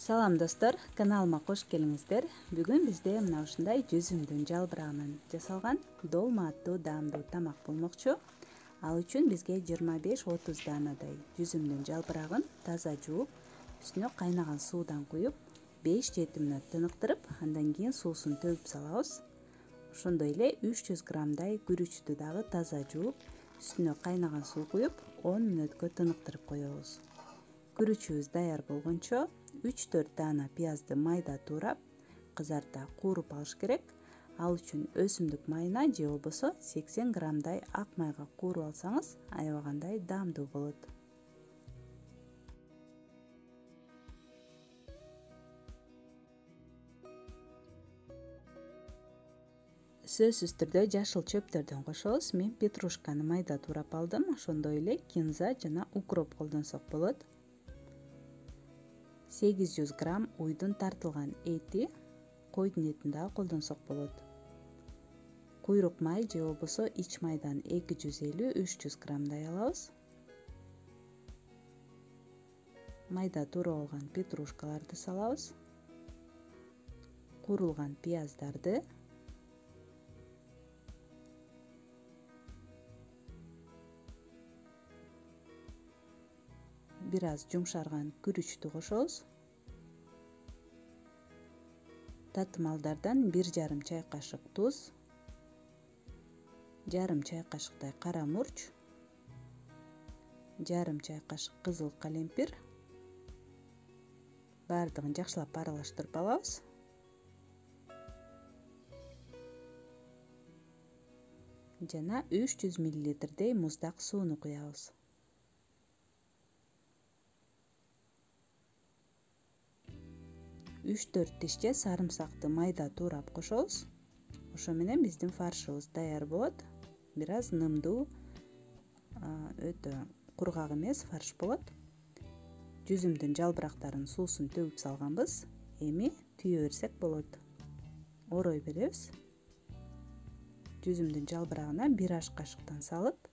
Салам достор, каналыма кош келиңиздер. Бүгүн бизде мына ушундай жүзүмдүн жалбырагынан жасалган долма аттуу даамдуу тамак болмокчу. Ал үчүн бизге 25-30 данадай жүзүмдүн жалбырагын таза жууп, үстүнө кайнаган суудан куюп, 5-7 мүнөт тыныктырып, андан кийин суусун төгүп салабыз. Ошондой эле 300 граммдай күрүчтү дагы таза жууп, үстүнө кайнаган суу куюп, 10 мүнөткө тыныктырып коебуз. Күрүчүбүз даяр болгончо 3-4 дана пиязды майда туурап, кызарта кууруп алыш керек. Ал үчүн өсүмдүк майына же болбосо 80 граммдай ак майга кууруп алсаңыз, аябагандай даамдуу болот. Сөзсүз түрдө жашыл чөптөрдөн кошобуз. Мен петрушканы майда туурап алдым, ошондой эле кинза жана укроп колдонсок болот. 800 грамм уйдун тартылган эти, койдун этин дагы колдонсок болот. Куйрук май же болбосо ич майдан 250-300 граммдай алабыз. Майда туурап алган петрушкаларды салабыз. Куурулган пияздарды, бир аз жумшарган күрүчтү кошобуз. Татымалдардан 1,5 чай кашык туз, жарым чай кашыктай кара мурч, жарым чай кашык кызыл калемпир. Баардыгын жакшылап аралаштырып алабыз. Жана 300 мл муздак сууну куябыз. 3-4 тишче сарымсакты майда туурап кошобуз. Ошо менен биздин фаршыбыз даяр болот. Бир аз нымдуу, өтө кургак эмес фарш болот. Жүзүмдүн жалбырактарын суусун төгүп салганбыз. Эми түйө берсек болот. Орой беребиз. Жүзүмдүн жалбырагына 1 аш кашыктан салып,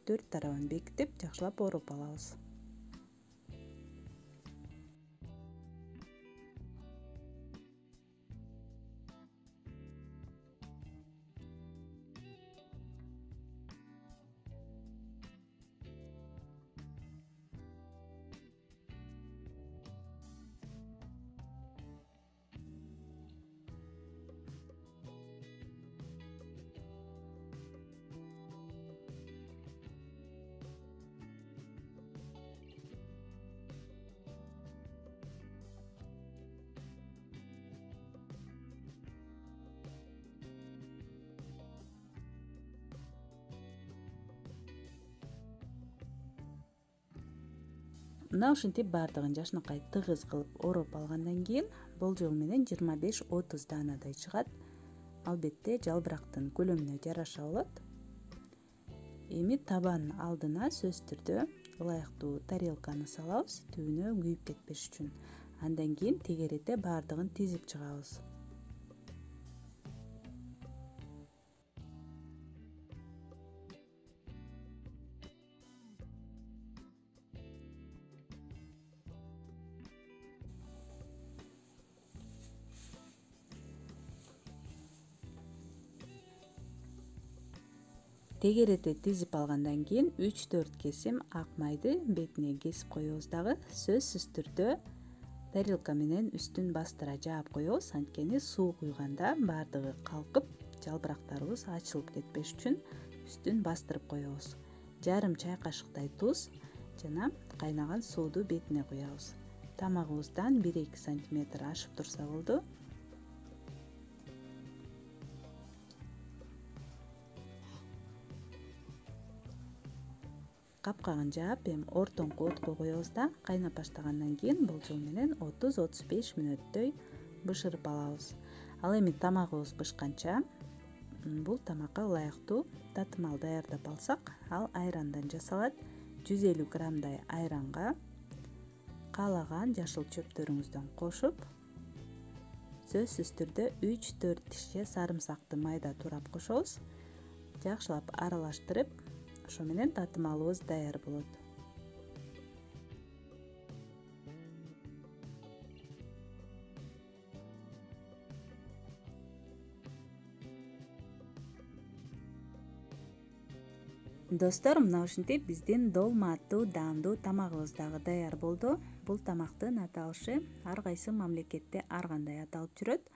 4 тарабын бекитип, жакшылап ороп алабыз. Мына ушинтип баардыгын жакшынакай тыгыз кылып ороп алгандан кийин болжол менен 25-30 данадай чыгат. Албетте жалбырактын көлөмүнө жараша болот. Эми табан алдына сөзсүз түрдө ылайыктуу тарелканы салабыз, түбүнө күйүп кетпеш үчүн. Андан кийин тегерете баардыгын тизип чыгабыз. Тегерете тизип алгандан кийин 3-4 кесим ак майды бетине кесип коебуз дагы. Сөзсүз түрдө тарелка менен үстүн бастыра жаап коебуз. Анткени суу куйганда баардыгы калкып, жалбырактарыбыз ачылып кетпеш үчүн үстүн бастырып коебуз. Жарым чай кашыктай туз жана кайнаган сууду бетине куябыз. Тамагыбыздан 1-2 см ашып турса болду. Капкагын жаап, эми ортоңку отко коебуз да кайнап баштагандан кийин болжол менен 30-35 мүнөттөй бышырып алабыз. Ал эми тамагыбыз бышканча бул тамакка ылайыктуу татымал даярдап алсак, ал айрандан жасалат. 150 граммдай айранга каалаган жашыл чөптөрүңүздөн кошуп, сөзсүз түрдө 3-4 тишче сарымсакты майда туурап кошобуз. Жакшылап аралаштырып, ошо менен татымалыбыз даяр болот. Достор, мына ушинтип биздин долма аттуу даамдуу тамагыбыз дагы даяр болду. Бул тамактын аталышы ар кайсы мамлекетте ар кандай аталып жүрөт.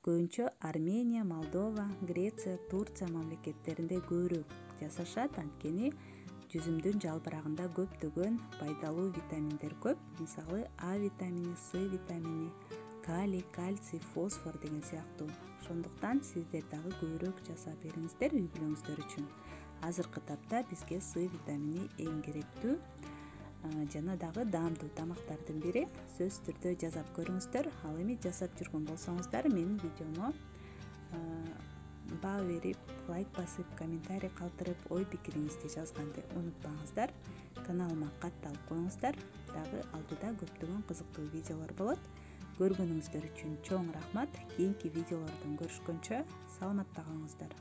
Көбүнчө Армения, Молдова, Греция, Турция мамлекеттеринде көбүрөөк жасашат, анткени жүзүмдүн жалбырагында көптөгөн пайдалуу витаминдер көп. Мисалы А витамини, С витамини, калий, кальций, фосфор деген сыяктуу. Ошондуктан сиздер дагы көбүрөөк жасап бериңиздер үй бүлөңүздөр үчүн. Азыркы тапта бизге С витамини эң керектүү жана дагы даамдуу тамактардын бири. Сөзсүз түрдө жасап көрүңүздөр. Ал эми жасап жүргөн болсоңуздар менин видеомо баа берип, лайк басып, комментарий калтырып, ой пикириңизди жазганды унутпаңыздар. Каналыма катталып коюңуздар. Дагы алдыда көптөгөн кызыктуу видеолор болот. Көргөнүңүздөр үчүн чоң рахмат. Кийинки видеолордон көрүшкөнчө саламатта калыңыздар.